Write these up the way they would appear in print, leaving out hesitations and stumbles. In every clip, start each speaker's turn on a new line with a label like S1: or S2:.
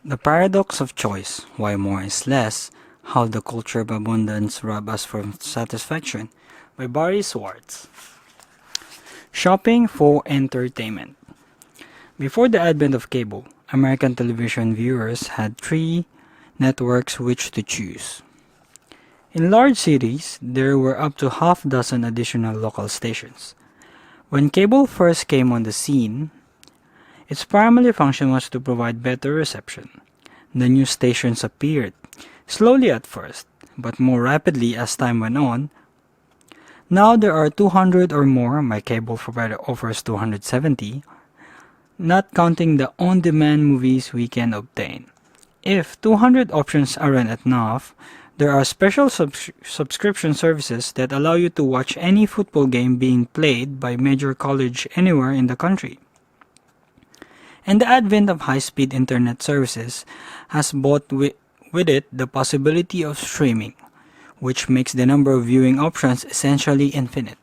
S1: The paradox of choice, why more is less, how the culture of abundance robs us from satisfaction, by Barry Schwartz. Shopping for entertainment. Before the advent of cable, American television viewers had three networks which to choose. In large cities, there were up to half dozen additional local stations. When cable first came on the scene, its primary function was to provide better reception. The new stations appeared, slowly at first, but more rapidly as time went on. Now there are 200 or more, my cable provider offers 270, not counting the on-demand movies we can obtain. If 200 options aren't enough, there are special subscription services that allow you to watch any football game being played by major college anywhere in the country. And the advent of high-speed internet services has brought with it the possibility of streaming, which makes the number of viewing options essentially infinite.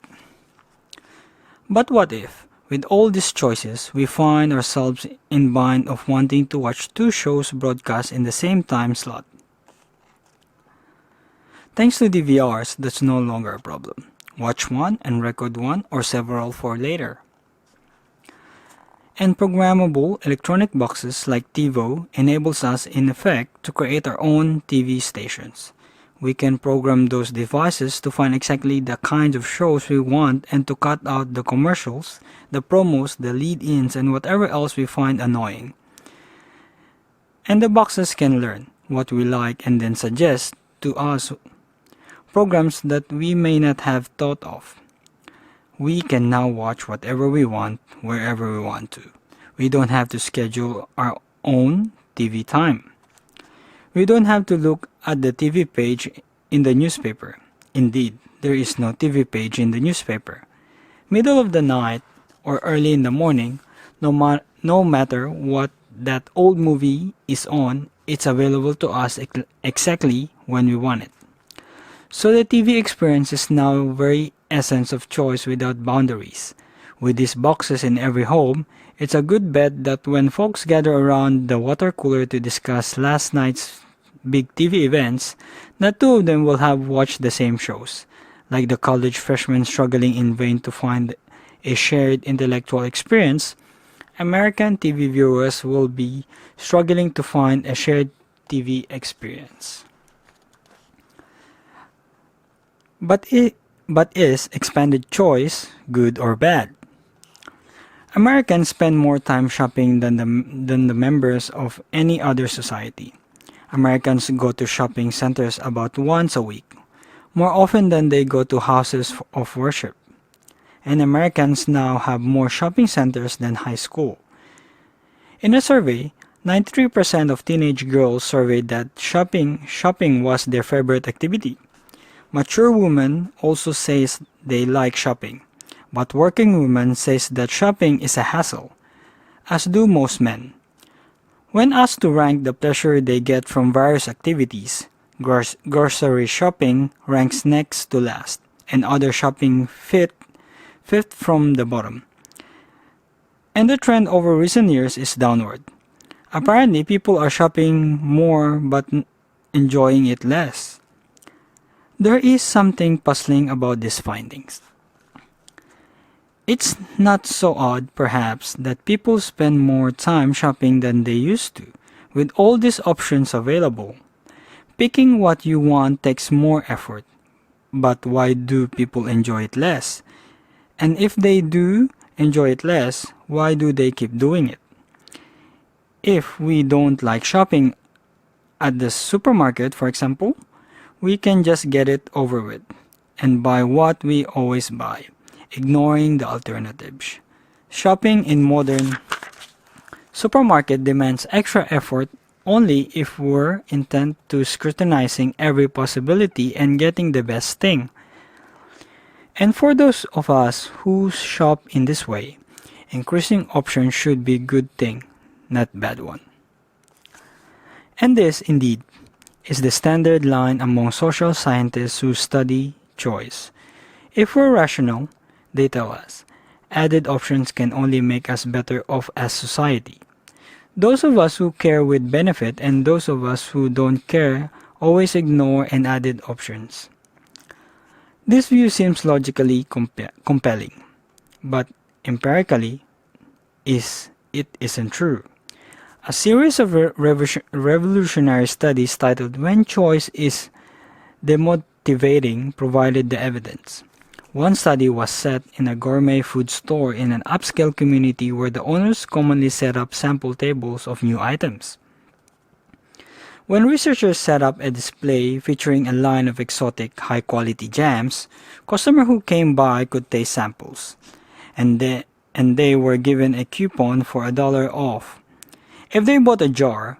S1: But what if, with all these choices, we find ourselves in bind of wanting to watch two shows broadcast in the same time slot? Thanks to DVRs, that's no longer a problem. Watch one and record one or several for later. And programmable electronic boxes like TiVo enables us in effect to create our own TV stations. We can program those devices to find exactly the kinds of shows we want and to cut out the commercials, the promos, the lead-ins, and whatever else we find annoying. And the boxes can learn what we like and then suggest to us programs that we may not have thought of. We can now watch whatever we want, wherever we want to. We don't have to schedule our own TV time. We don't have to look at the TV page in the newspaper. Indeed, there is no TV page in the newspaper. Middle of the night or early in the morning, no matter what that old movie is on, it's available to us exactly when we want it. So the TV experience is now very essence of choice without boundaries. With these boxes in every home, it's a good bet that when folks gather around the water cooler to discuss last night's big TV events, not two of them will have watched the same shows. Like the college freshmen struggling in vain to find a shared intellectual experience, American TV viewers will be struggling to find a shared TV experience. But is expanded choice good or bad? Americans spend more time shopping than the members of any other society. Americans go to shopping centers about once a week, more often than they go to houses of worship. And Americans now have more shopping centers than high school. In a survey, 93% of teenage girls surveyed that shopping was their favorite activity. Mature women also says they like shopping, but working women says that shopping is a hassle, as do most men. When asked to rank the pleasure they get from various activities, grocery shopping ranks next to last, and other shopping fifth from the bottom. And the trend over recent years is downward. Apparently, people are shopping more but enjoying it less. There is something puzzling about these findings. It's not so odd, perhaps, that people spend more time shopping than they used to, with all these options available. Picking what you want takes more effort, but why do people enjoy it less? And if they do enjoy it less, why do they keep doing it? If we don't like shopping at the supermarket, for example, we can just get it over with and buy what we always buy, ignoring the alternatives. Shopping in modern supermarket demands extra effort only if we're intent to scrutinizing every possibility and getting the best thing. And for those of us who shop in this way, increasing options should be a good thing, not bad one. And this, indeed, is the standard line among social scientists who study choice. If we're rational, they tell us, added options can only make us better off as society. Those of us who care with benefit and those of us who don't care always ignore and added options. This view seems logically compelling, but empirically it isn't true. A series of revolutionary studies titled When Choice is Demotivating provided the evidence. One study was set in a gourmet food store in an upscale community where the owners commonly set up sample tables of new items. When researchers set up a display featuring a line of exotic, high-quality jams, customers who came by could taste samples, and they were given a coupon for $1 off. If they bought a jar,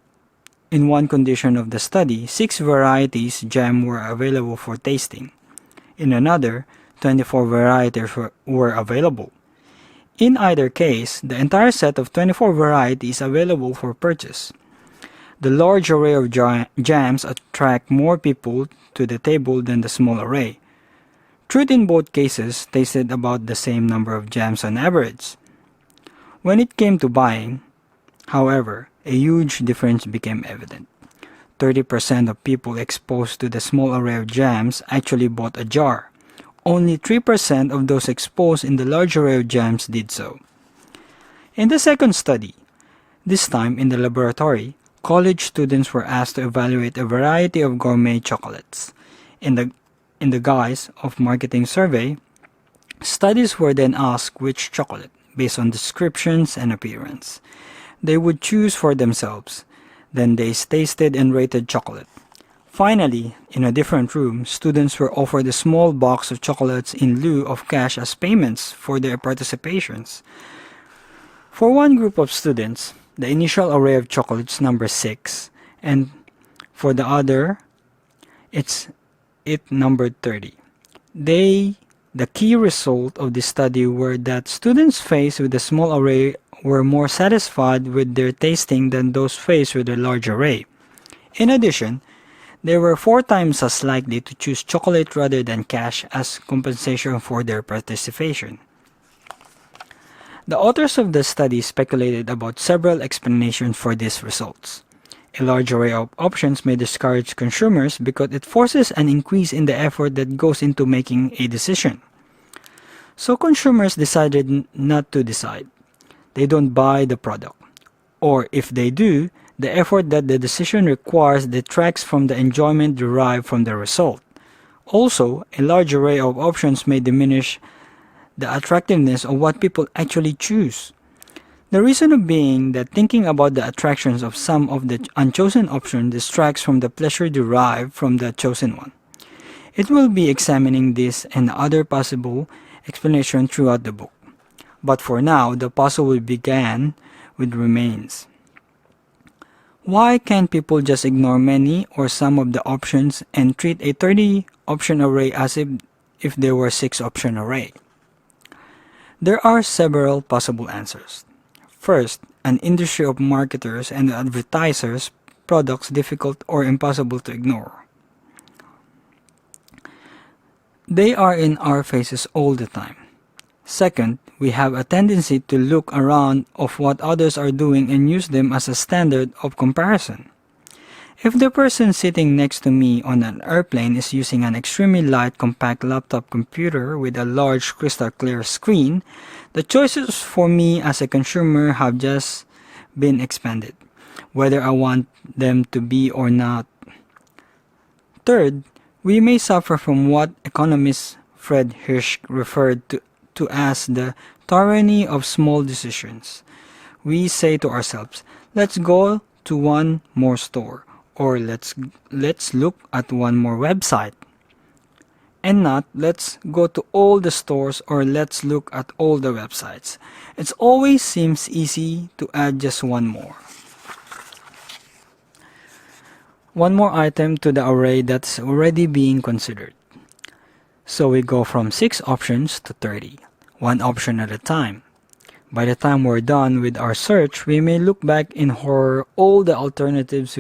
S1: in one condition of the study, 6 varieties jam were available for tasting. In another, 24 varieties were available. In either case, the entire set of 24 varieties available for purchase. The large array of jams attract more people to the table than the small array. Fruit in both cases tasted about the same number of jams on average. When it came to buying, however, a huge difference became evident. 30% of people exposed to the small array of jams actually bought a jar. Only 3% of those exposed in the large array of jams did so. In the second study, this time in the laboratory, college students were asked to evaluate a variety of gourmet chocolates. In the guise of marketing survey, studies were then asked which chocolate, based on descriptions and appearance, they would choose for themselves. Then they tasted and rated chocolate. Finally, in a different room, students were offered a small box of chocolates in lieu of cash as payments for their participations. For one group of students, the initial array of chocolates number 6, and for the other, it numbered 30. The key result of this study were that students faced with a small array were more satisfied with their tasting than those faced with a large array. In addition, they were 4 times as likely to choose chocolate rather than cash as compensation for their participation. The authors of the study speculated about several explanations for these results. A large array of options may discourage consumers because it forces an increase in the effort that goes into making a decision. So consumers decided not to decide. They don't buy the product. Or if they do, the effort that the decision requires detracts from the enjoyment derived from the result. Also, a large array of options may diminish the attractiveness of what people actually choose. The reason being that thinking about the attractions of some of the unchosen options distracts from the pleasure derived from the chosen one. It will be examining this and other possible explanations throughout the book. But for now, the puzzle we began with remains. Why can't people just ignore many or some of the options and treat a 30 option array as if there were 6 option array? There are several possible answers. First, an industry of marketers and advertisers products difficult or impossible to ignore. They are in our faces all the time. Second, we have a tendency to look around of what others are doing and use them as a standard of comparison. If the person sitting next to me on an airplane is using an extremely light compact laptop computer with a large crystal clear screen, the choices for me as a consumer have just been expanded, whether I want them to be or not. Third, we may suffer from what economist Fred Hirsch referred to as the tyranny of small decisions. We say to ourselves, let's go to one more store, or let's look at one more website, and not let's go to all the stores or let's look at all the websites. It always seems easy to add just one more item to the array that's already being considered. So we go from 6 options to 30, one option at a time. By the time we're done with our search, we may look back in horror all the alternatives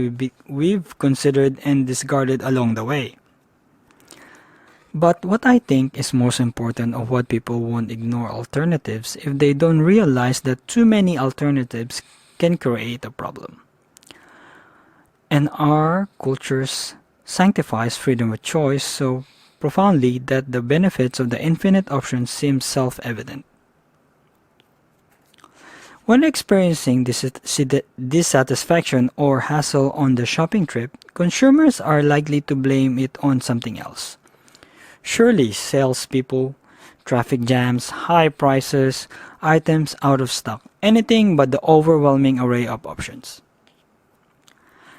S1: we've considered and discarded along the way. But what I think is most important of what people won't ignore alternatives if they don't realize that too many alternatives can create a problem. And our cultures sanctifies freedom of choice so profoundly that the benefits of the infinite options seem self-evident. When experiencing dissatisfaction or hassle on the shopping trip, consumers are likely to blame it on something else. Surely salespeople, traffic jams, high prices, items out of stock, anything but the overwhelming array of options.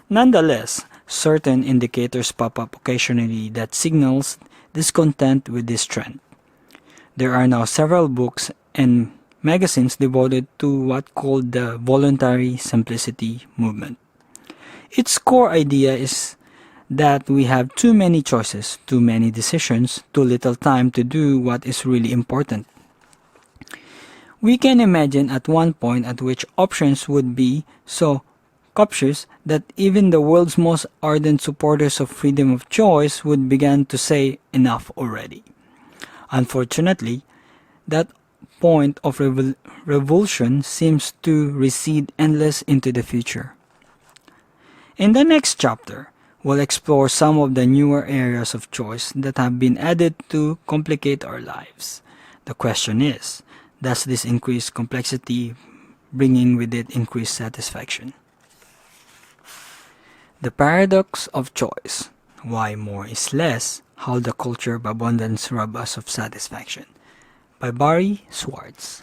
S1: Nonetheless, certain indicators pop up occasionally that signals discontent with this trend. There are now several books and magazines devoted to what called the voluntary simplicity movement. Its core idea is that we have too many choices, too many decisions, too little time to do what is really important. We can imagine at one point at which options would be so copious that even the world's most ardent supporters of freedom of choice would begin to say enough already. Unfortunately, that point of revulsion seems to recede endless into the future. In the next chapter, we'll explore some of the newer areas of choice that have been added to complicate our lives. The question is, does this increased complexity bringing with it increased satisfaction? The paradox of choice. Why more is less? How the culture of abundance robs us of satisfaction. By Barry Schwartz.